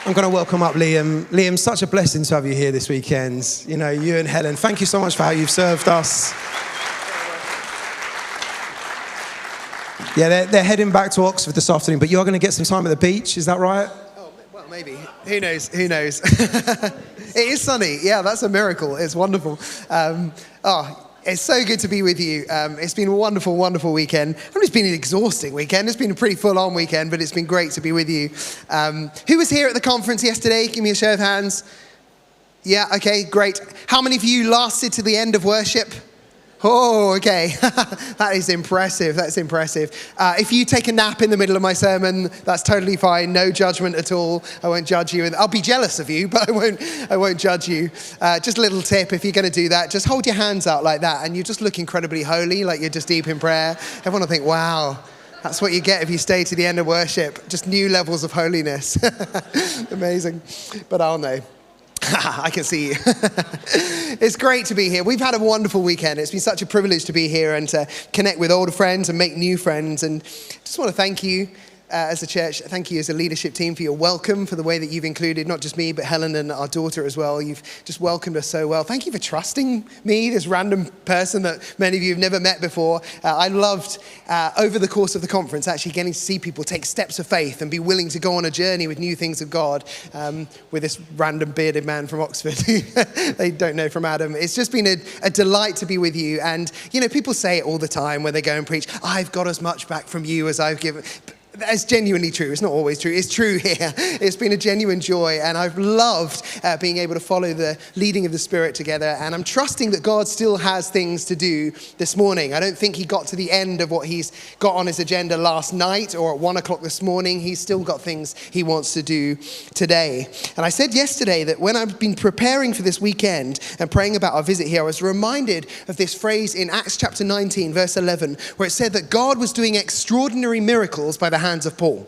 I'm going to welcome up Liam. Liam, such a blessing to have you here this weekend. You know, you and Helen, thank you so much for how you've served us. Yeah, they're heading back to Oxford this afternoon, but you are going to get some time at the beach, is that right? Oh, well, maybe. Who knows? It is sunny. Yeah, that's a miracle. It's wonderful. It's so good to be with you. It's been a wonderful, wonderful weekend. It's been an exhausting weekend. It's been a pretty full-on weekend, but it's been great to be with you. Who was here at the conference yesterday? Give me a show of hands. Yeah, okay, great. How many of you lasted to the end of worship? Oh, okay. That is impressive. That's impressive. If you take a nap in the middle of my sermon, that's totally fine. No judgment at all. I won't judge you. I'll be jealous of you, but I won't judge you. Just a little tip, if you're going to do that, just hold your hands out like that, and you just look incredibly holy, like you're just deep in prayer. Everyone will think, wow, that's what you get if you stay to the end of worship. Just new levels of holiness. Amazing. But I'll know. I can see you. It's great to be here. We've had a wonderful weekend. It's been such a privilege to be here and to connect with older friends and make new friends. And just want to thank you as a church. Thank you as a leadership team for your welcome, for the way that you've included not just me, but Helen and our daughter as well. You've just welcomed us so well. Thank you for trusting me, this random person that many of you have never met before. I loved, over the course of the conference, actually getting to see people take steps of faith and be willing to go on a journey with new things of God with this random bearded man from Oxford. They don't know from Adam. It's just been a delight to be with you. And, you know, people say it all the time when they go and preach, I've got as much back from you as I've given. That's genuinely true. It's not always true. It's true here. It's been a genuine joy, and I've loved being able to follow the leading of the Spirit together, and I'm trusting that God still has things to do this morning. I don't think he got to the end of what he's got on his agenda last night or at 1 o'clock this morning. He's still got things he wants to do today. And I said yesterday that when I've been preparing for this weekend and praying about our visit here, I was reminded of this phrase in Acts chapter 19, verse 11, where it said that God was doing extraordinary miracles by the hands of Paul.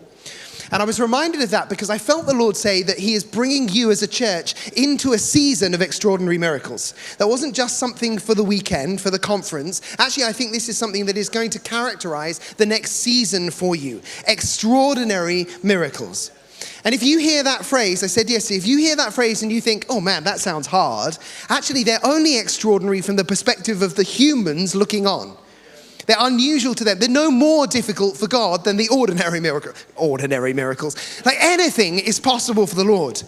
And I was reminded of that because I felt the Lord say that he is bringing you as a church into a season of extraordinary miracles. That wasn't just something for the weekend, for the conference. Actually, I think this is something that is going to characterize the next season for you. Extraordinary miracles. And if you hear that phrase, I said yesterday, if you hear that phrase and you think, oh man, that sounds hard, actually they're only extraordinary from the perspective of the humans looking on. They're unusual to them. They're no more difficult for God than the ordinary miracles. Like anything is possible for the Lord.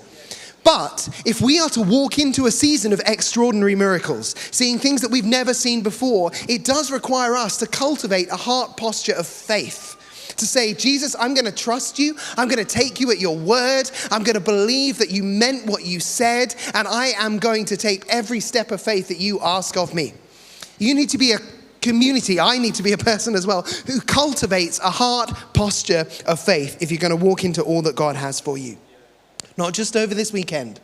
But if we are to walk into a season of extraordinary miracles, seeing things that we've never seen before, it does require us to cultivate a heart posture of faith. To say, Jesus, I'm going to trust you. I'm going to take you at your word. I'm going to believe that you meant what you said. And I am going to take every step of faith that you ask of me. You need to be a community. I need to be a person as well who cultivates a heart posture of faith if you're going to walk into all that God has for you. Not just over this weekend,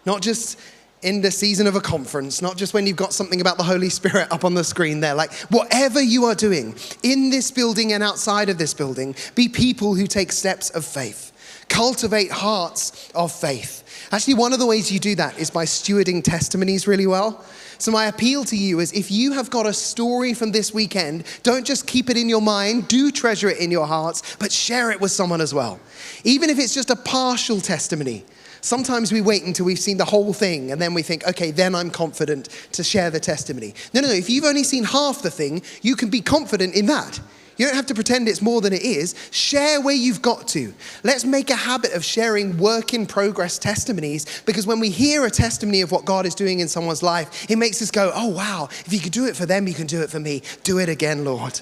not just in the season of a conference, not just when you've got something about the Holy Spirit up on the screen there. Like whatever you are doing in this building and outside of this building, be people who take steps of faith. Cultivate hearts of faith. Actually, one of the ways you do that is by stewarding testimonies really well. So my appeal to you is if you have got a story from this weekend, don't just keep it in your mind, do treasure it in your hearts, but share it with someone as well. Even if it's just a partial testimony. Sometimes we wait until we've seen the whole thing and then we think, okay, then I'm confident to share the testimony. No. If you've only seen half the thing, you can be confident in that. You don't have to pretend it's more than it is. Share where you've got to. Let's make a habit of sharing work in progress testimonies, because when we hear a testimony of what God is doing in someone's life, it makes us go, oh wow, if you could do it for them, you can do it for me. Do it again, Lord.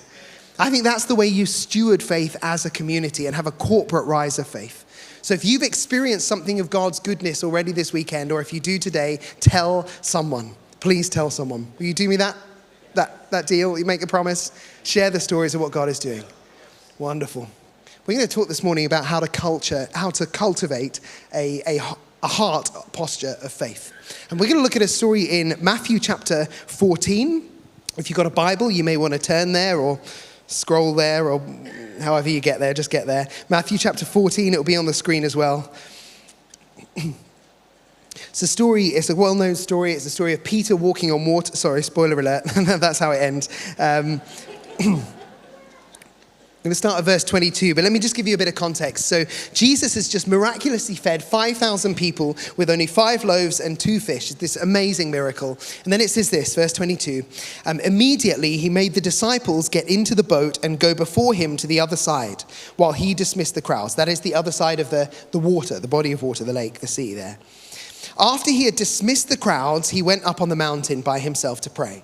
I think that's the way you steward faith as a community and have a corporate rise of faith. So if you've experienced something of God's goodness already this weekend, or if you do today, tell someone. Please tell someone. Will you do me that deal? You make a promise? Share the stories of what God is doing. Wonderful. We're going to talk this morning about how to cultivate a heart posture of faith. And we're going to look at a story in Matthew chapter 14. If you've got a Bible, you may want to turn there or scroll there, or however you get there, just get there. Matthew chapter 14, it'll be on the screen as well. It's a well-known story. It's the story of Peter walking on water. Sorry, spoiler alert. That's how it ends. going to start at verse 22, but let me just give you a bit of context. So Jesus has just miraculously fed 5,000 people with only 5 loaves and 2 fish. This amazing miracle. And then it says this, verse 22, immediately he made the disciples get into the boat and go before him to the other side while he dismissed the crowds. That is the other side of the water, the body of water, the lake, the sea there. After he had dismissed the crowds, he went up on the mountain by himself to pray.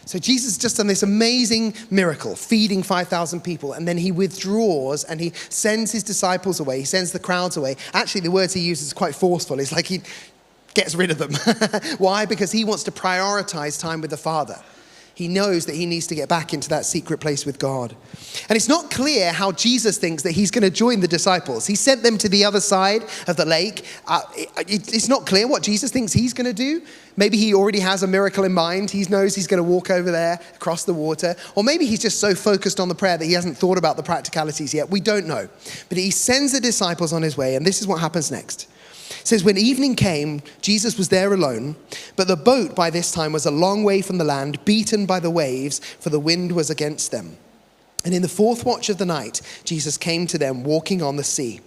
So Jesus has just done this amazing miracle, feeding 5,000 people, and then he withdraws and he sends his disciples away. He sends the crowds away. Actually, the words he uses is quite forceful. It's like he gets rid of them. Why? Because he wants to prioritize time with the Father. He knows that he needs to get back into that secret place with God. And it's not clear how Jesus thinks that he's going to join the disciples. He sent them to the other side of the lake. It's not clear what Jesus thinks he's going to do. Maybe he already has a miracle in mind. He knows he's going to walk over there, across the water. Or maybe he's just so focused on the prayer that he hasn't thought about the practicalities yet. We don't know. But he sends the disciples on his way, and this is what happens next. It says, when evening came, Jesus was there alone, but the boat by this time was a long way from the land, beaten by the waves, for the wind was against them. And in the 4th watch of the night, Jesus came to them walking on the sea.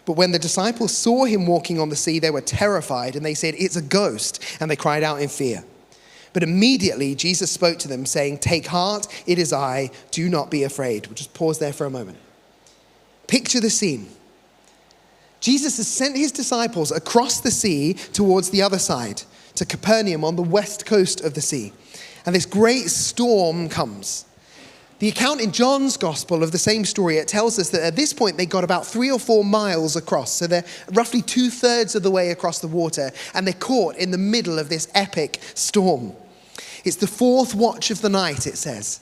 But when the disciples saw him walking on the sea, they were terrified, and they said, it's a ghost, and they cried out in fear. But immediately Jesus spoke to them, saying, take heart, it is I, do not be afraid. We'll just pause there for a moment. Picture the scene. Jesus has sent his disciples across the sea towards the other side, to Capernaum on the west coast of the sea. And this great storm comes. The account in John's gospel of the same story, it tells us that at this point they got about 3 or 4 miles across. So they're roughly 2/3 of the way across the water, and they're caught in the middle of this epic storm. It's the 4th watch of the night, it says.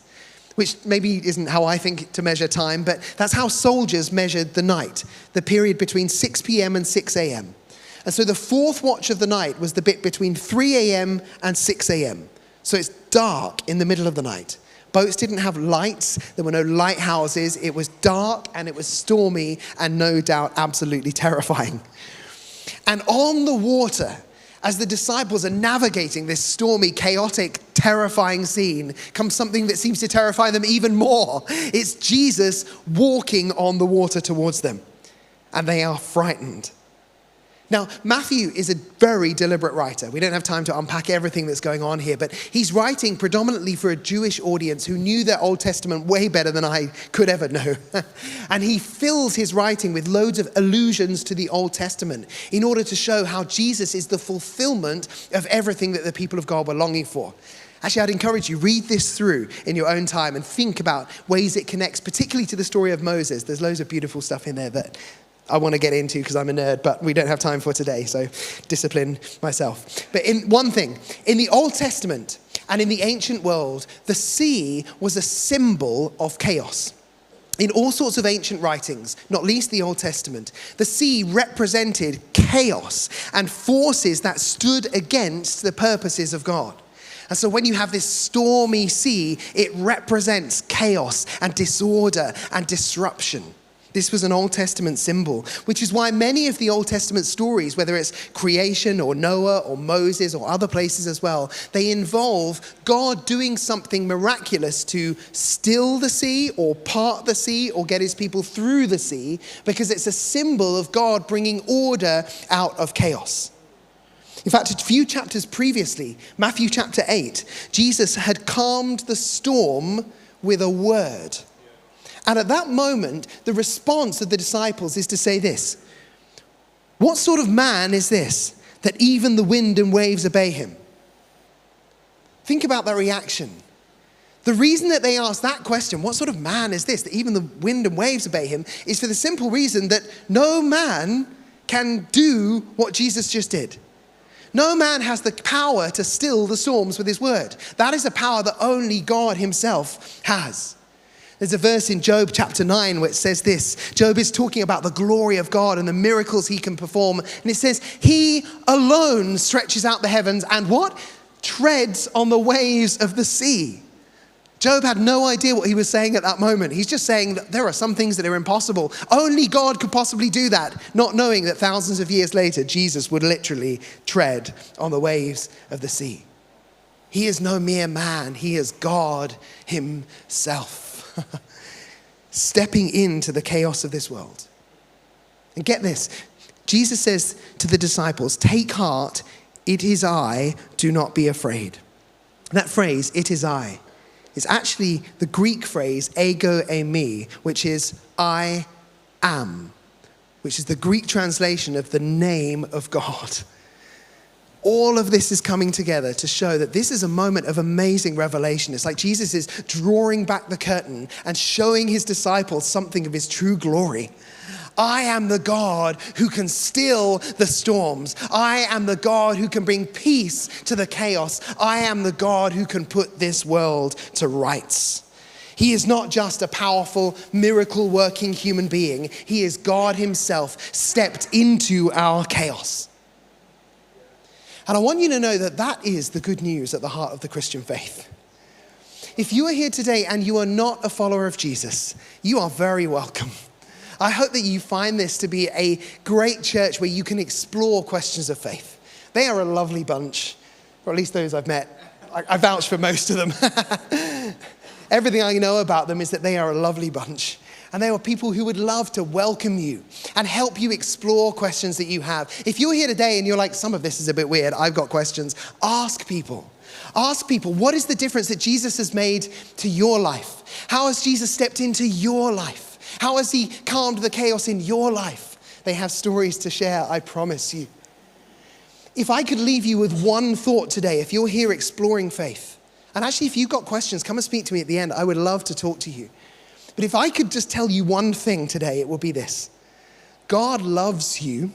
Which maybe isn't how I think to measure time, but that's how soldiers measured the night, the period between 6 p.m. and 6 a.m. And so the 4th watch of the night was the bit between 3 a.m. and 6 a.m. So it's dark in the middle of the night. Boats didn't have lights, there were no lighthouses, it was dark and it was stormy and no doubt absolutely terrifying. And on the water, as the disciples are navigating this stormy, chaotic, terrifying scene, comes something that seems to terrify them even more. It's Jesus walking on the water towards them. And they are frightened. Now, Matthew is a very deliberate writer. We don't have time to unpack everything that's going on here, but he's writing predominantly for a Jewish audience who knew their Old Testament way better than I could ever know. And he fills his writing with loads of allusions to the Old Testament in order to show how Jesus is the fulfillment of everything that the people of God were longing for. Actually, I'd encourage you, read this through in your own time and think about ways it connects, particularly to the story of Moses. There's loads of beautiful stuff in there that I want to get into because I'm a nerd, but we don't have time for today, so discipline myself. But in one thing, in the Old Testament and in the ancient world, the sea was a symbol of chaos. In all sorts of ancient writings, not least the Old Testament, the sea represented chaos and forces that stood against the purposes of God. And so when you have this stormy sea, it represents chaos and disorder and disruption. This was an Old Testament symbol, which is why many of the Old Testament stories, whether it's creation or Noah or Moses or other places as well, they involve God doing something miraculous to still the sea or part the sea or get his people through the sea, because it's a symbol of God bringing order out of chaos. In fact, a few chapters previously, Matthew chapter 8, Jesus had calmed the storm with a word. And at that moment, the response of the disciples is to say this: what sort of man is this, that even the wind and waves obey him? Think about that reaction. The reason that they ask that question, what sort of man is this, that even the wind and waves obey him, is for the simple reason that no man can do what Jesus just did. No man has the power to still the storms with his word. That is a power that only God himself has. There's a verse in Job chapter 9 where it says this. Job is talking about the glory of God and the miracles he can perform. And it says, he alone stretches out the heavens and what? Treads on the waves of the sea. Job had no idea what he was saying at that moment. He's just saying that there are some things that are impossible. Only God could possibly do that, not knowing that thousands of years later, Jesus would literally tread on the waves of the sea. He is no mere man. He is God himself. stepping into the chaos of this world. And get this, Jesus says to the disciples, take heart, it is I, do not be afraid. That phrase, it is I, is actually the Greek phrase, ego eimi, which is I am, which is the Greek translation of the name of God. All of this is coming together to show that this is a moment of amazing revelation. It's like Jesus is drawing back the curtain and showing his disciples something of his true glory. I am the God who can still the storms. I am the God who can bring peace to the chaos. I am the God who can put this world to rights. He is not just a powerful, miracle-working human being. He is God himself stepped into our chaos. And I want you to know that that is the good news at the heart of the Christian faith. If you are here today and you are not a follower of Jesus, you are very welcome. I hope that you find this to be a great church where you can explore questions of faith. They are a lovely bunch, or at least those I've met. I vouch for most of them. Everything I know about them is that they are a lovely bunch. And they are people who would love to welcome you and help you explore questions that you have. If you're here today and you're like, some of this is a bit weird, I've got questions, ask people. Ask people, what is the difference that Jesus has made to your life? How has Jesus stepped into your life? How has he calmed the chaos in your life? They have stories to share, I promise you. If I could leave you with one thought today, if you're here exploring faith, and actually if you've got questions, come and speak to me at the end. I would love to talk to you. But if I could just tell you one thing today, it will be this. God loves you,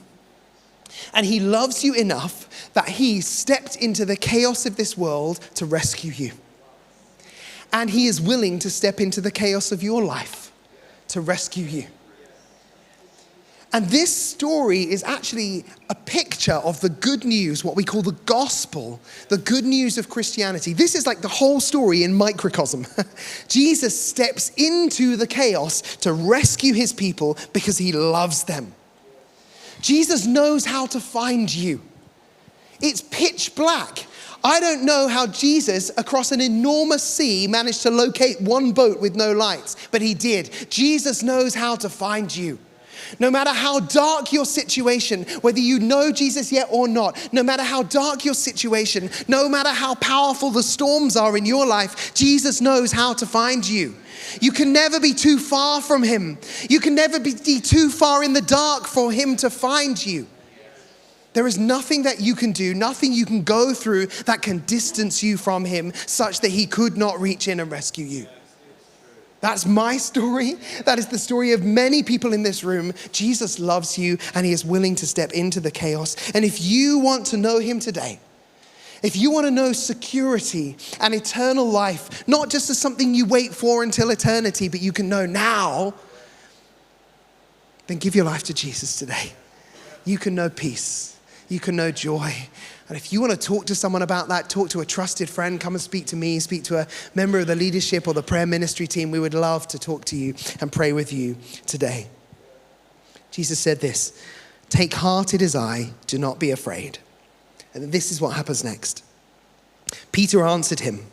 and he loves you enough that he stepped into the chaos of this world to rescue you. And he is willing to step into the chaos of your life to rescue you. And this story is actually a picture of the good news, what we call the gospel, the good news of Christianity. This is like the whole story in microcosm. Jesus steps into the chaos to rescue his people because he loves them. Jesus knows how to find you. It's pitch black. I don't know how Jesus, across an enormous sea, managed to locate one boat with no lights, but he did. Jesus knows how to find you. No matter how dark your situation, whether you know Jesus yet or not, no matter how dark your situation, no matter how powerful the storms are in your life, Jesus knows how to find you. You can never be too far from him. You can never be too far in the dark for him to find you. There is nothing that you can do, nothing you can go through that can distance you from him such that he could not reach in and rescue you. That's my story. That is the story of many people in this room. Jesus loves you and he is willing to step into the chaos. And if you want to know him today, if you want to know security and eternal life, not just as something you wait for until eternity, but you can know now, then give your life to Jesus today. You can know peace. You can know joy. And if you want to talk to someone about that, talk to a trusted friend, come and speak to me, speak to a member of the leadership or the prayer ministry team. We would love to talk to you and pray with you today. Jesus said this, take heart, it is I, do not be afraid. And this is what happens next. Peter answered him.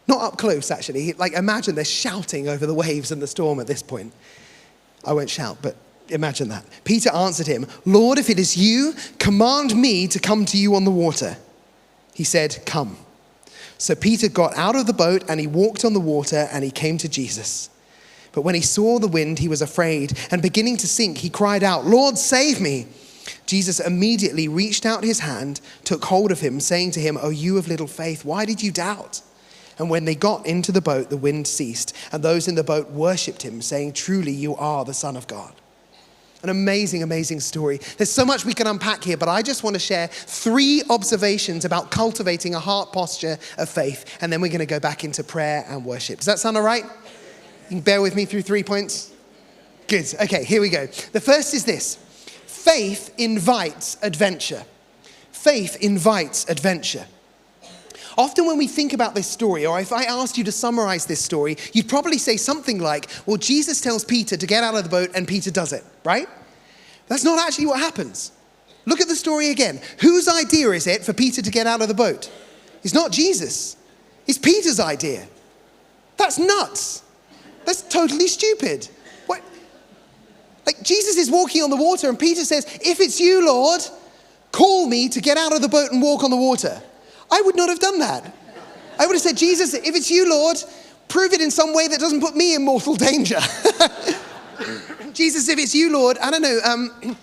Not up close, actually. Like, imagine they're shouting over the waves and the storm at this point. I won't shout, but imagine that. Peter answered him, Lord, if it is you, command me to come to you on the water. He said, come. So Peter got out of the boat and he walked on the water and he came to Jesus. But when he saw the wind, he was afraid, and beginning to sink, he cried out, Lord, save me. Jesus immediately reached out his hand, took hold of him, saying to him, O you of little faith, why did you doubt? And when they got into the boat, the wind ceased, and those in the boat worshipped him, saying, truly you are the Son of God. An amazing, amazing story. There's so much we can unpack here, but I just want to share 3 observations about cultivating a heart posture of faith, and then we're going to go back into prayer and worship. Does that sound all right? You can bear with me through 3 points? Good. Okay, here we go. The first is this. Faith invites adventure. Faith invites adventure. Often when we think about this story, or if I asked you to summarize this story, you'd probably say something like, well, Jesus tells Peter to get out of the boat and Peter does it, right? That's not actually what happens. Look at the story again. Whose idea is it for Peter to get out of the boat? It's not Jesus. It's Peter's idea. That's nuts. That's totally stupid. What? Like Jesus is walking on the water and Peter says, if it's you, Lord, call me to get out of the boat and walk on the water. I would not have done that. I would have said, Jesus, if it's you, Lord, prove it in some way that doesn't put me in mortal danger. Jesus, if it's you, Lord, I don't know,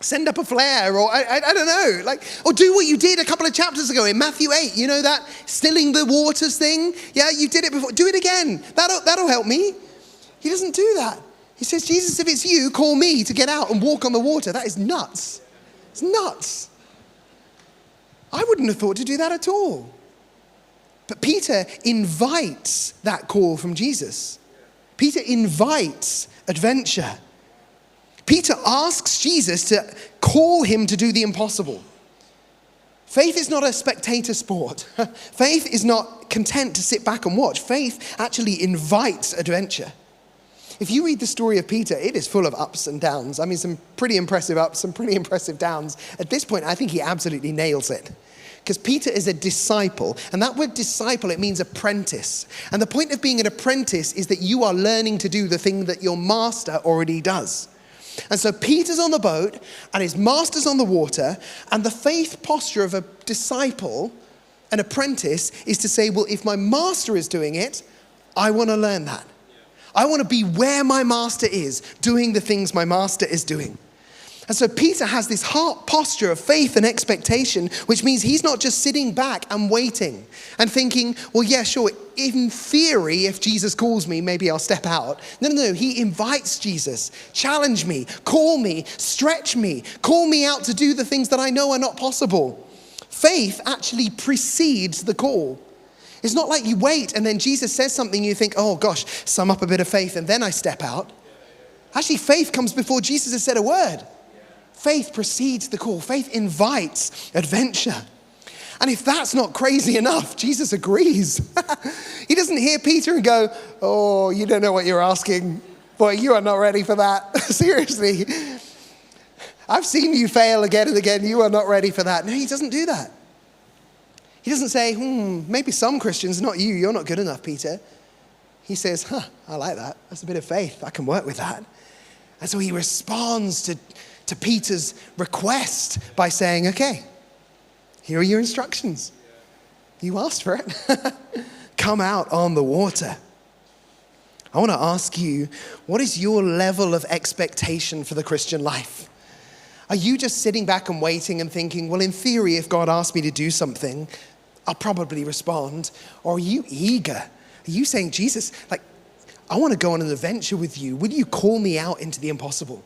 send up a flare, or I don't know, like, or do what you did a couple of chapters ago in Matthew 8. You know that stilling the waters thing? Yeah, you did it before. Do it again. That'll help me. He doesn't do that. He says, Jesus, if it's you, call me to get out and walk on the water. That is nuts. It's nuts. I wouldn't have thought to do that at all. But Peter invites that call from Jesus. Peter invites adventure. Peter asks Jesus to call him to do the impossible. Faith is not a spectator sport. Faith is not content to sit back and watch. Faith actually invites adventure. If you read the story of Peter, it is full of ups and downs. I mean, some pretty impressive ups, some pretty impressive downs. At this point, I think he absolutely nails it. Because Peter is a disciple, and that word disciple, it means apprentice. And the point of being an apprentice is that you are learning to do the thing that your master already does. And so Peter's on the boat, and his master's on the water, and the faith posture of a disciple, an apprentice, is to say, well, if my master is doing it, I want to learn that. I want to be where my master is, doing the things my master is doing. And so Peter has this heart posture of faith and expectation, which means he's not just sitting back and waiting and thinking, well, yeah, sure, in theory, if Jesus calls me, maybe I'll step out. No. He invites Jesus. Challenge me, call me, stretch me, call me out to do the things that I know are not possible. Faith actually precedes the call. It's not like you wait and then Jesus says something, you think, oh gosh, sum up a bit of faith and then I step out. Actually, faith comes before Jesus has said a word. Faith precedes the call. Faith invites adventure. And if that's not crazy enough, Jesus agrees. He doesn't hear Peter and go, oh, you don't know what you're asking. Boy, you are not ready for that. Seriously. I've seen you fail again and again. You are not ready for that. No, he doesn't do that. He doesn't say, maybe some Christians, not you. You're not good enough, Peter. He says, I like that. That's a bit of faith. I can work with that. And so he responds to Peter's request by saying, okay, here are your instructions. You asked for it. Come out on the water. I want to ask you, what is your level of expectation for the Christian life? Are you just sitting back and waiting and thinking, well, in theory, if God asked me to do something, I'll probably respond? Or are you eager? Are you saying, Jesus, like, I want to go on an adventure with you. Will you call me out into the impossible?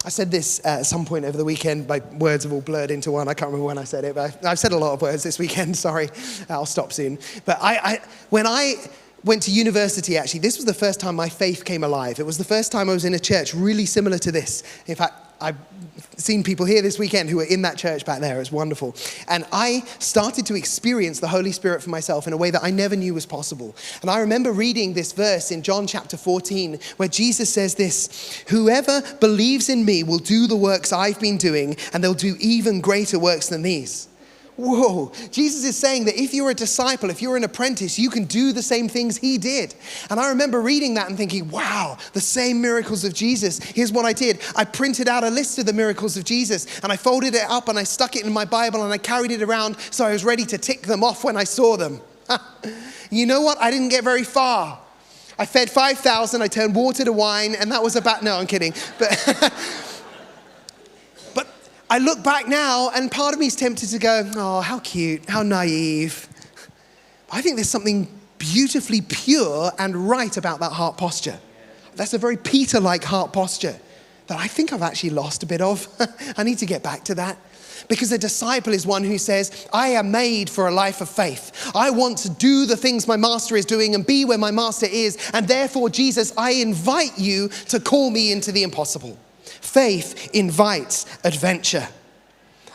I said this at some point over the weekend. My words have all blurred into one. I can't remember when I said it, but I've said a lot of words this weekend. Sorry, I'll stop soon. But when I went to university, actually, this was the first time my faith came alive. It was the first time I was in a church really similar to this. In fact, I've seen people here this weekend who were in that church back there. It's wonderful. And I started to experience the Holy Spirit for myself in a way that I never knew was possible. And I remember reading this verse in John chapter 14, where Jesus says this, whoever believes in me will do the works I've been doing, and they'll do even greater works than these. Whoa, Jesus is saying that if you're a disciple, if you're an apprentice, you can do the same things he did. And I remember reading that and thinking, wow, the same miracles of Jesus. Here's what I did. I printed out a list of the miracles of Jesus and I folded it up and I stuck it in my Bible and I carried it around so I was ready to tick them off when I saw them. You know what? I didn't get very far. I fed 5,000, I turned water to wine, and that was about, no, I'm kidding. But I look back now and part of me is tempted to go, oh, how cute, how naive. I think there's something beautifully pure and right about that heart posture. That's a very Peter-like heart posture that I think I've actually lost a bit of. I need to get back to that. Because a disciple is one who says, I am made for a life of faith. I want to do the things my master is doing and be where my master is. And therefore, Jesus, I invite you to call me into the impossible. Faith invites adventure.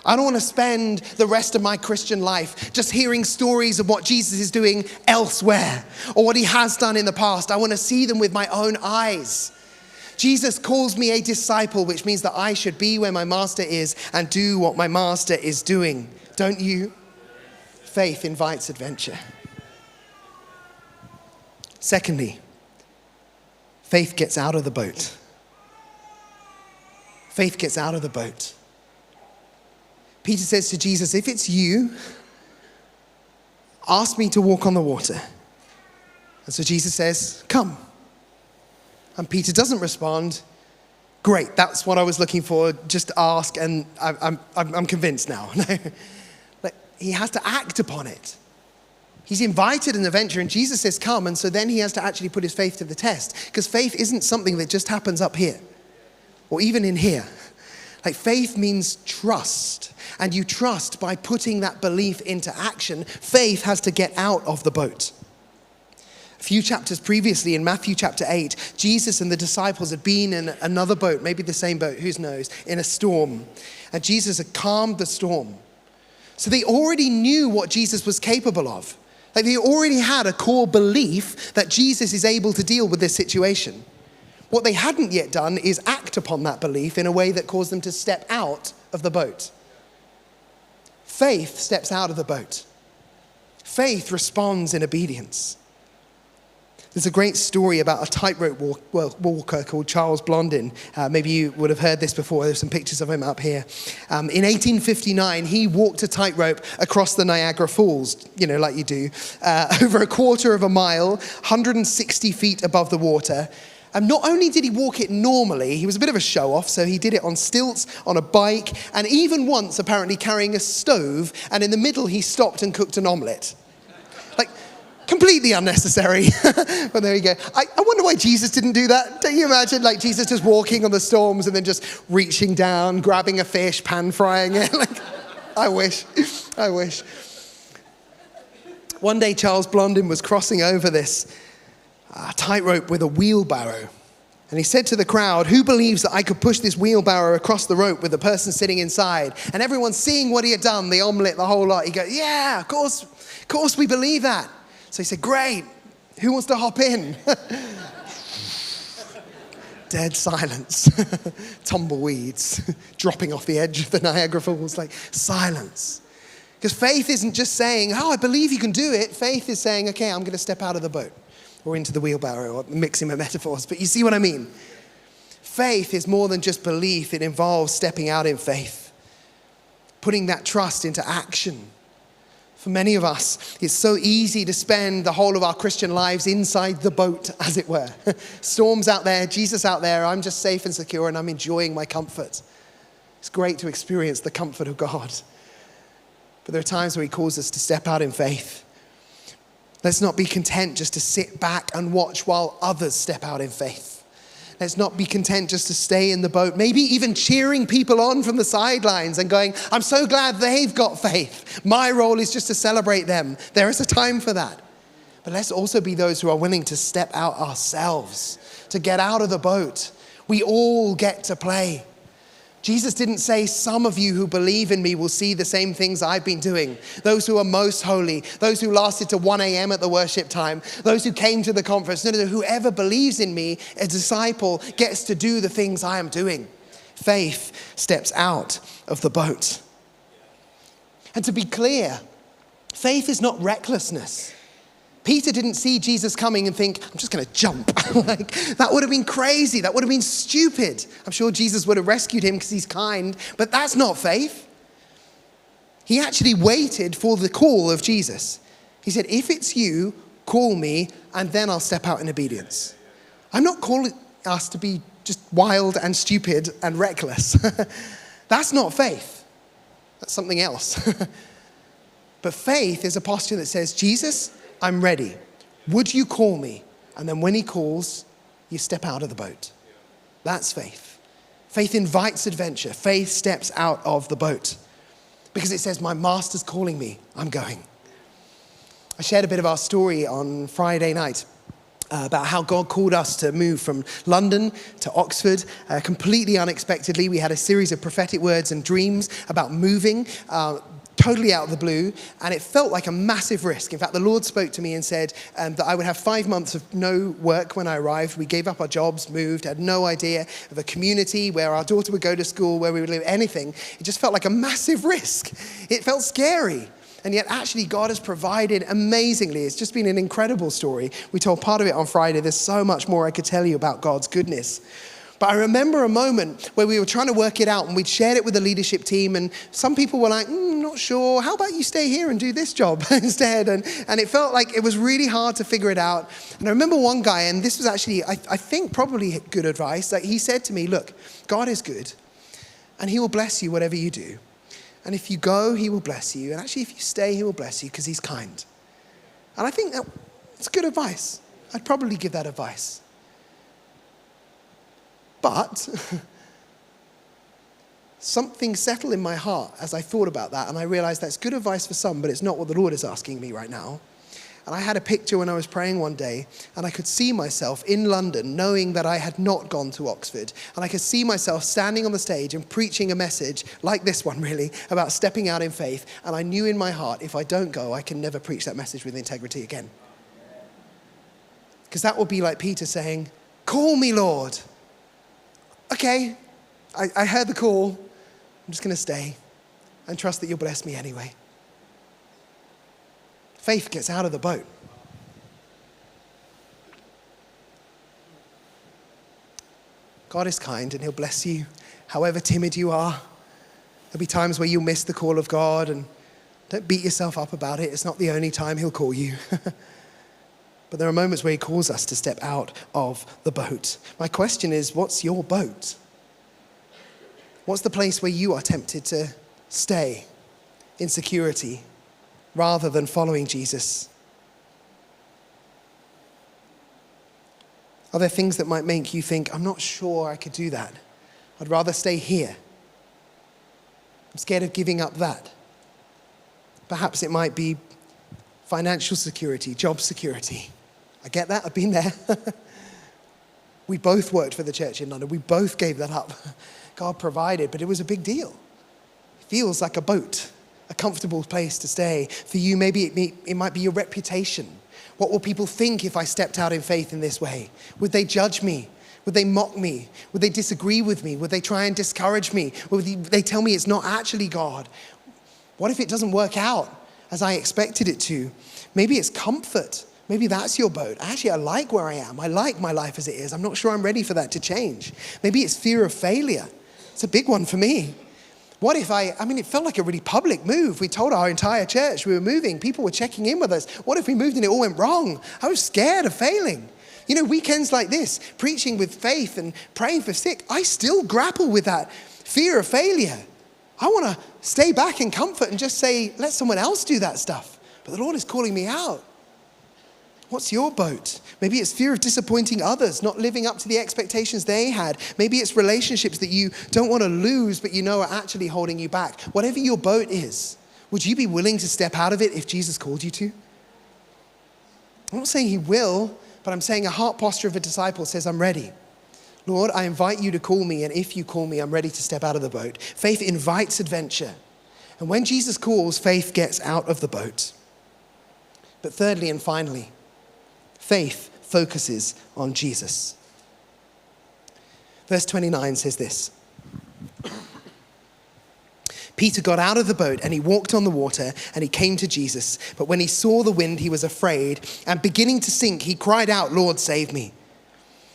I don't want to spend the rest of my Christian life just hearing stories of what Jesus is doing elsewhere or what he has done in the past. I want to see them with my own eyes. Jesus calls me a disciple, which means that I should be where my master is and do what my master is doing. Don't you? Faith invites adventure. Secondly, faith gets out of the boat. Faith gets out of the boat. Peter says to Jesus, if it's you, ask me to walk on the water. And so Jesus says, come. And Peter doesn't respond. Great, that's what I was looking for. Just ask, and I'm convinced now. Like, he has to act upon it. He's invited an adventure, and Jesus says, come. And so then he has to actually put his faith to the test. Because faith isn't something that just happens up here, or even in here. Like, faith means trust. And you trust by putting that belief into action. Faith has to get out of the boat. A few chapters previously, in Matthew chapter 8, Jesus and the disciples had been in another boat, maybe the same boat, who knows, in a storm. And Jesus had calmed the storm. So they already knew what Jesus was capable of. Like, they already had a core belief that Jesus is able to deal with this situation. What they hadn't yet done is act upon that belief in a way that caused them to step out of the boat. Faith steps out of the boat. Faith responds in obedience. There's a great story about a tightrope walker called Charles Blondin. Maybe you would have heard this before. There's some pictures of him up here. In 1859, he walked a tightrope across the Niagara Falls, like you do, over a quarter of a mile, 160 feet above the water. And not only did he walk it normally, he was a bit of a show-off, so he did it on stilts, on a bike, and even once apparently carrying a stove, and in the middle he stopped and cooked an omelette. Like, completely unnecessary, but there you go. I wonder why Jesus didn't do that. Don't you imagine, like, Jesus just walking on the storms and then just reaching down, grabbing a fish, pan frying it? Like, I wish. One day Charles Blondin was crossing over this tightrope with a wheelbarrow. And he said to the crowd, who believes that I could push this wheelbarrow across the rope with the person sitting inside? And everyone seeing what he had done, the omelette, the whole lot, he goes, yeah, of course we believe that. So he said, great, who wants to hop in? Dead silence. Tumbleweeds dropping off the edge of the Niagara Falls, like silence. Because faith isn't just saying, oh, I believe you can do it. Faith is saying, okay, I'm going to step out of the boat. Or into the wheelbarrow, or mixing my metaphors. But you see what I mean? Faith is more than just belief. It involves stepping out in faith. Putting that trust into action. For many of us, it's so easy to spend the whole of our Christian lives inside the boat, as it were. Storms out there, Jesus out there, I'm just safe and secure and I'm enjoying my comfort. It's great to experience the comfort of God. But there are times where he calls us to step out in faith. Let's not be content just to sit back and watch while others step out in faith. Let's not be content just to stay in the boat, maybe even cheering people on from the sidelines and going, I'm so glad they've got faith. My role is just to celebrate them. There is a time for that. But let's also be those who are willing to step out ourselves, to get out of the boat. We all get to play. Jesus didn't say, some of you who believe in me will see the same things I've been doing. Those who are most holy, those who lasted to 1 a.m. at the worship time, those who came to the conference. No, whoever believes in me, a disciple, gets to do the things I am doing. Faith steps out of the boat. And to be clear, faith is not recklessness. Peter didn't see Jesus coming and think, I'm just going to jump. Like, that would have been crazy. That would have been stupid. I'm sure Jesus would have rescued him because he's kind, but that's not faith. He actually waited for the call of Jesus. He said, if it's you, call me, and then I'll step out in obedience. I'm not calling us to be just wild and stupid and reckless. That's not faith. That's something else. But faith is a posture that says, Jesus, I'm ready. Would you call me? And then when he calls, you step out of the boat. That's faith. Faith invites adventure. Faith steps out of the boat because it says, my master's calling me. I'm going. I shared a bit of our story on Friday night about how God called us to move from London to Oxford completely unexpectedly. We had a series of prophetic words and dreams about moving totally out of the blue, and it felt like a massive risk. In fact, the Lord spoke to me and said that I would have 5 months of no work when I arrived. We gave up our jobs, moved, had no idea of a community where our daughter would go to school, where we would live, anything. It just felt like a massive risk. It felt scary. And yet actually God has provided amazingly. It's just been an incredible story. We told part of it on Friday. There's so much more I could tell you about God's goodness. But I remember a moment where we were trying to work it out and we'd shared it with the leadership team, and some people were like, not sure, how about you stay here and do this job instead? And it felt like it was really hard to figure it out. And I remember one guy, and this was actually, I think probably good advice, like he said to me, look, God is good and he will bless you whatever you do. And if you go, he will bless you. And actually if you stay, he will bless you because he's kind. And I think that's good advice. I'd probably give that advice. But something settled in my heart as I thought about that, and I realized that's good advice for some, but it's not what the Lord is asking me right now. And I had a picture when I was praying one day, and I could see myself in London knowing that I had not gone to Oxford. And I could see myself standing on the stage and preaching a message like this one really, about stepping out in faith. And I knew in my heart, if I don't go, I can never preach that message with integrity again. Because that would be like Peter saying, call me, Lord. Okay, I heard the call. I'm just going to stay and trust that you'll bless me anyway. Faith gets out of the boat. God is kind and he'll bless you however timid you are. There'll be times where you'll miss the call of God, and don't beat yourself up about it. It's not the only time he'll call you. But there are moments where he calls us to step out of the boat. My question is, what's your boat? What's the place where you are tempted to stay in security rather than following Jesus? Are there things that might make you think, I'm not sure I could do that. I'd rather stay here. I'm scared of giving up that. Perhaps it might be financial security, job security. I get that, I've been there. We both worked for the church in London. We both gave that up. God provided, but it was a big deal. It feels like a boat, a comfortable place to stay. For you, maybe it might be your reputation. What will people think if I stepped out in faith in this way? Would they judge me? Would they mock me? Would they disagree with me? Would they try and discourage me? Would they tell me it's not actually God? What if it doesn't work out as I expected it to? Maybe it's comfort. Maybe that's your boat. Actually, I like where I am. I like my life as it is. I'm not sure I'm ready for that to change. Maybe it's fear of failure. It's a big one for me. What if it felt like a really public move. We told our entire church we were moving. People were checking in with us. What if we moved and it all went wrong? I was scared of failing. You know, weekends like this, preaching with faith and praying for sick, I still grapple with that fear of failure. I want to stay back in comfort and just say, let someone else do that stuff. But the Lord is calling me out. What's your boat? Maybe it's fear of disappointing others, not living up to the expectations they had. Maybe it's relationships that you don't want to lose, but you know are actually holding you back. Whatever your boat is, would you be willing to step out of it if Jesus called you to? I'm not saying he will, but I'm saying a heart posture of a disciple says, I'm ready. Lord, I invite you to call me, and if you call me, I'm ready to step out of the boat. Faith invites adventure. And when Jesus calls, faith gets out of the boat. But thirdly and finally, faith focuses on Jesus. Verse 29 says this. Peter got out of the boat and he walked on the water and he came to Jesus. But when he saw the wind, he was afraid, and beginning to sink, he cried out, Lord, save me.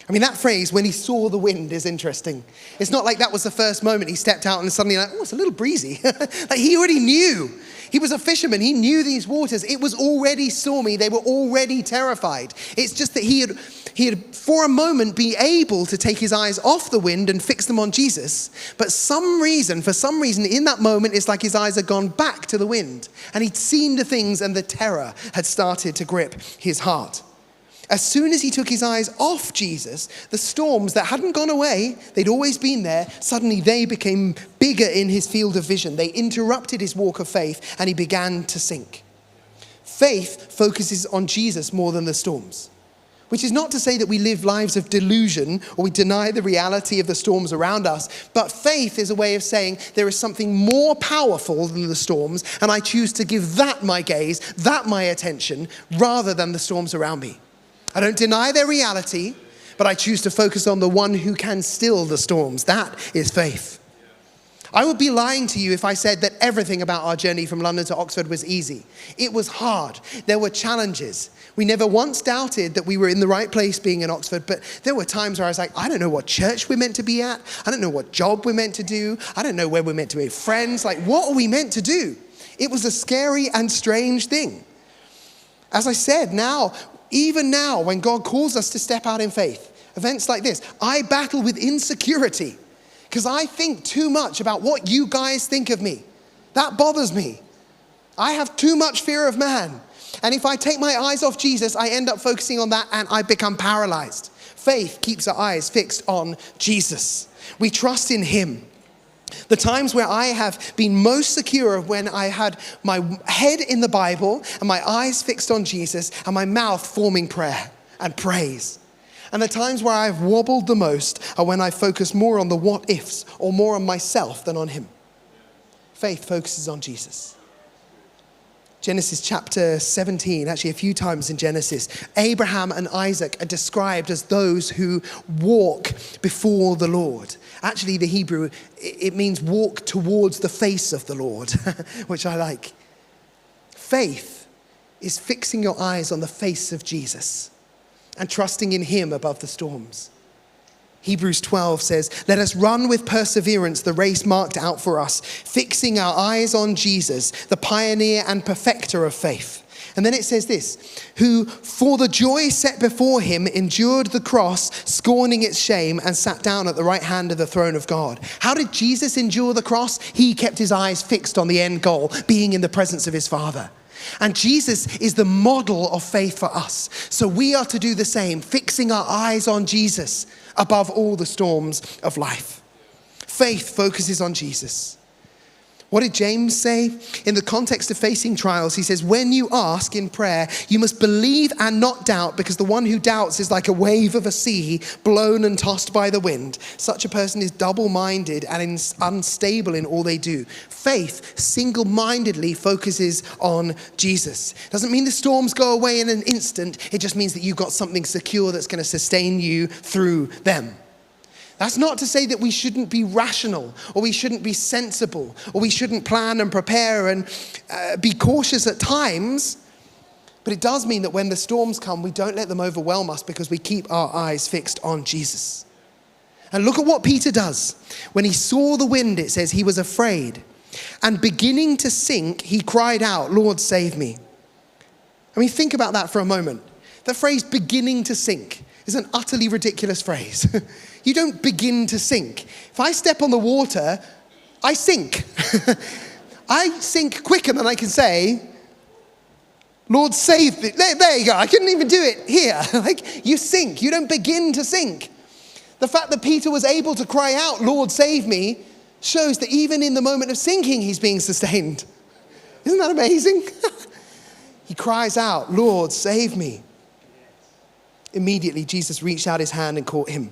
I mean, that phrase, when he saw the wind, is interesting. It's not like that was the first moment he stepped out and suddenly like, oh, it's a little breezy. Like he already knew. He was a fisherman. He knew these waters. It was already stormy. They were already terrified. It's just that he had for a moment been able to take his eyes off the wind and fix them on Jesus. But for some reason, in that moment, it's like his eyes had gone back to the wind. And he'd seen the things and the terror had started to grip his heart. As soon as he took his eyes off Jesus, the storms that hadn't gone away, they'd always been there, suddenly they became bigger in his field of vision. They interrupted his walk of faith and he began to sink. Faith focuses on Jesus more than the storms, which is not to say that we live lives of delusion or we deny the reality of the storms around us, but faith is a way of saying there is something more powerful than the storms, and I choose to give that my gaze, that my attention, rather than the storms around me. I don't deny their reality, but I choose to focus on the one who can still the storms. That is faith. I would be lying to you if I said that everything about our journey from London to Oxford was easy. It was hard. There were challenges. We never once doubted that we were in the right place being in Oxford, but there were times where I was like, I don't know what church we're meant to be at. I don't know what job we're meant to do. I don't know where we're meant to be friends. Like, what are we meant to do? It was a scary and strange thing. As I said, now, even now, when God calls us to step out in faith, events like this, I battle with insecurity. Because I think too much about what you guys think of me. That bothers me. I have too much fear of man. And if I take my eyes off Jesus, I end up focusing on that and I become paralyzed. Faith keeps our eyes fixed on Jesus. We trust in him. The times where I have been most secure of when I had my head in the Bible and my eyes fixed on Jesus and my mouth forming prayer and praise. And the times where I've wobbled the most are when I focus more on the what ifs or more on myself than on him. Faith focuses on Jesus. Genesis chapter 17, actually a few times in Genesis, Abraham and Isaac are described as those who walk before the Lord. Actually, the Hebrew, it means walk towards the face of the Lord, which I like. Faith is fixing your eyes on the face of Jesus and trusting in him above the storms. Hebrews 12 says, let us run with perseverance the race marked out for us, fixing our eyes on Jesus, the pioneer and perfecter of faith. And then it says this, who for the joy set before him endured the cross, scorning its shame, and sat down at the right hand of the throne of God. How did Jesus endure the cross? He kept his eyes fixed on the end goal, being in the presence of his Father. And Jesus is the model of faith for us. So we are to do the same, fixing our eyes on Jesus above all the storms of life. Faith focuses on Jesus. What did James say? In the context of facing trials, he says, when you ask in prayer, you must believe and not doubt, because the one who doubts is like a wave of a sea blown and tossed by the wind. Such a person is double-minded and unstable in all they do. Faith single-mindedly focuses on Jesus. Doesn't mean the storms go away in an instant. It just means that you've got something secure that's going to sustain you through them. That's not to say that we shouldn't be rational or we shouldn't be sensible or we shouldn't plan and prepare and be cautious at times. But it does mean that when the storms come, we don't let them overwhelm us because we keep our eyes fixed on Jesus. And look at what Peter does. When he saw the wind, it says he was afraid. And beginning to sink, he cried out, Lord, save me. I mean, think about that for a moment. The phrase beginning to sink is an utterly ridiculous phrase. You don't begin to sink. If I step on the water, I sink. I sink quicker than I can say, Lord, save me. There you go. I couldn't even do it here. Like, you sink. You don't begin to sink. The fact that Peter was able to cry out, Lord, save me, shows that even in the moment of sinking, he's being sustained. Isn't that amazing? He cries out, Lord, save me. Immediately, Jesus reached out his hand and caught him.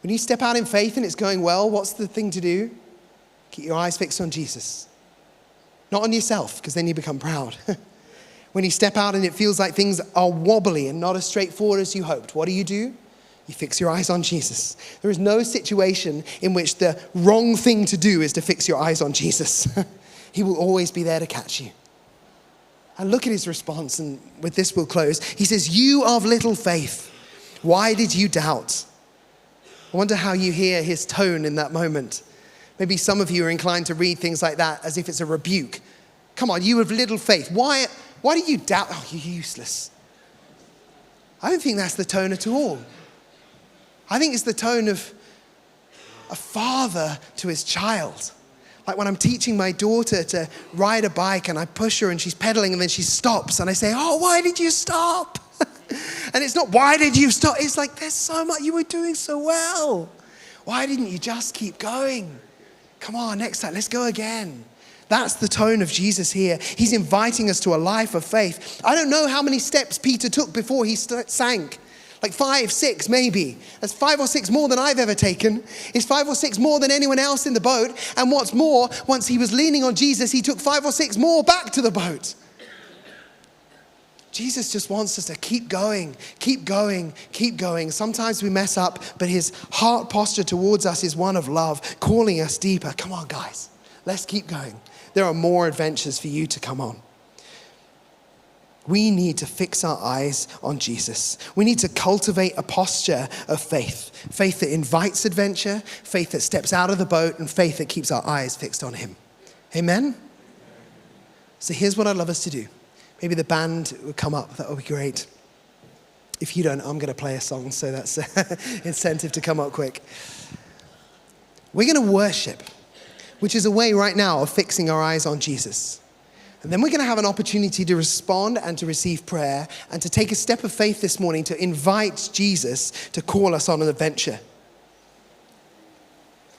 When you step out in faith and it's going well, what's the thing to do? Keep your eyes fixed on Jesus. Not on yourself, because then you become proud. When you step out and it feels like things are wobbly and not as straightforward as you hoped, what do? You fix your eyes on Jesus. There is no situation in which the wrong thing to do is to fix your eyes on Jesus. He will always be there to catch you. And look at his response, and with this we'll close. He says, you of little faith, why did you doubt? I wonder how you hear his tone in that moment. Maybe some of you are inclined to read things like that as if it's a rebuke. Come on, you of little faith. Why do you doubt? Oh, you're useless. I don't think that's the tone at all. I think it's the tone of a father to his child. Like when I'm teaching my daughter to ride a bike and I push her and she's pedaling and then she stops and I say, oh, why did you stop? And it's not, why did you stop? It's like, there's so much, you were doing so well. Why didn't you just keep going? Come on, next time, let's go again. That's the tone of Jesus here. He's inviting us to a life of faith. I don't know how many steps Peter took before he sank. Like 5, 6 maybe. That's 5 or 6 more than I've ever taken. It's 5 or 6 more than anyone else in the boat. And what's more, once he was leaning on Jesus, he took 5 or 6 more back to the boat. Jesus just wants us to keep going, keep going, keep going. Sometimes we mess up, but his heart posture towards us is one of love, calling us deeper. Come on, guys, let's keep going. There are more adventures for you to come on. We need to fix our eyes on Jesus. We need to cultivate a posture of faith. Faith that invites adventure, faith that steps out of the boat, and faith that keeps our eyes fixed on him. Amen? So here's what I'd love us to do. Maybe the band would come up. That would be great. If you don't, I'm going to play a song, so that's incentive to come up quick. We're going to worship, which is a way right now of fixing our eyes on Jesus. And then we're going to have an opportunity to respond and to receive prayer and to take a step of faith this morning to invite Jesus to call us on an adventure.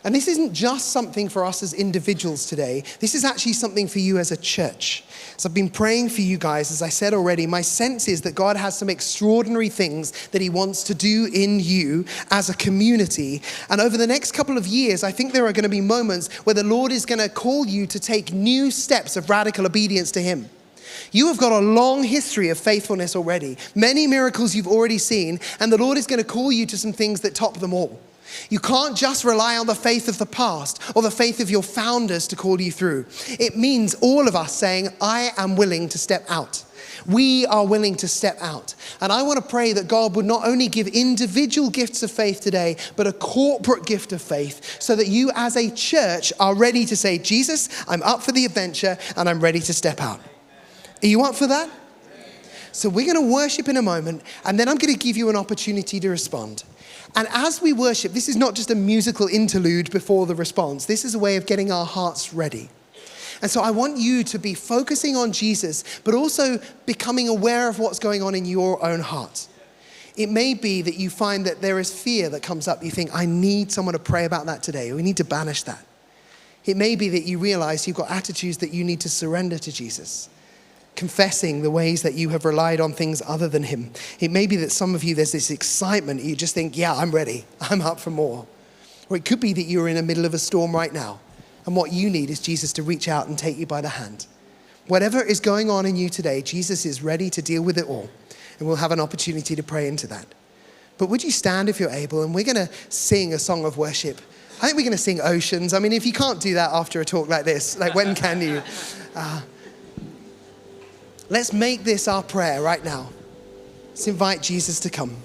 And this isn't just something for us as individuals today. This is actually something for you as a church. So I've been praying for you guys. As I said already, my sense is that God has some extraordinary things that he wants to do in you as a community. And over the next couple of years, I think there are going to be moments where the Lord is going to call you to take new steps of radical obedience to him. You have got a long history of faithfulness already. Many miracles you've already seen. And the Lord is going to call you to some things that top them all. You can't just rely on the faith of the past or the faith of your founders to call you through. It means all of us saying, I am willing to step out. We are willing to step out. And I want to pray that God would not only give individual gifts of faith today, but a corporate gift of faith so that you as a church are ready to say, Jesus, I'm up for the adventure and I'm ready to step out. Are you up for that? So we're going to worship in a moment, and then I'm going to give you an opportunity to respond. And as we worship, this is not just a musical interlude before the response. This is a way of getting our hearts ready. And so I want you to be focusing on Jesus, but also becoming aware of what's going on in your own heart. It may be that you find that there is fear that comes up. You think, I need someone to pray about that today. We need to banish that. It may be that you realize you've got attitudes that you need to surrender to Jesus, confessing the ways that you have relied on things other than him. It may be that some of you, there's this excitement. You just think, yeah, I'm ready. I'm up for more. Or it could be that you're in the middle of a storm right now. And what you need is Jesus to reach out and take you by the hand. Whatever is going on in you today, Jesus is ready to deal with it all. And we'll have an opportunity to pray into that. But would you stand if you're able? And we're going to sing a song of worship. I think we're going to sing Oceans. I mean, if you can't do that after a talk like this, like when can you? Let's make this our prayer right now. Let's invite Jesus to come.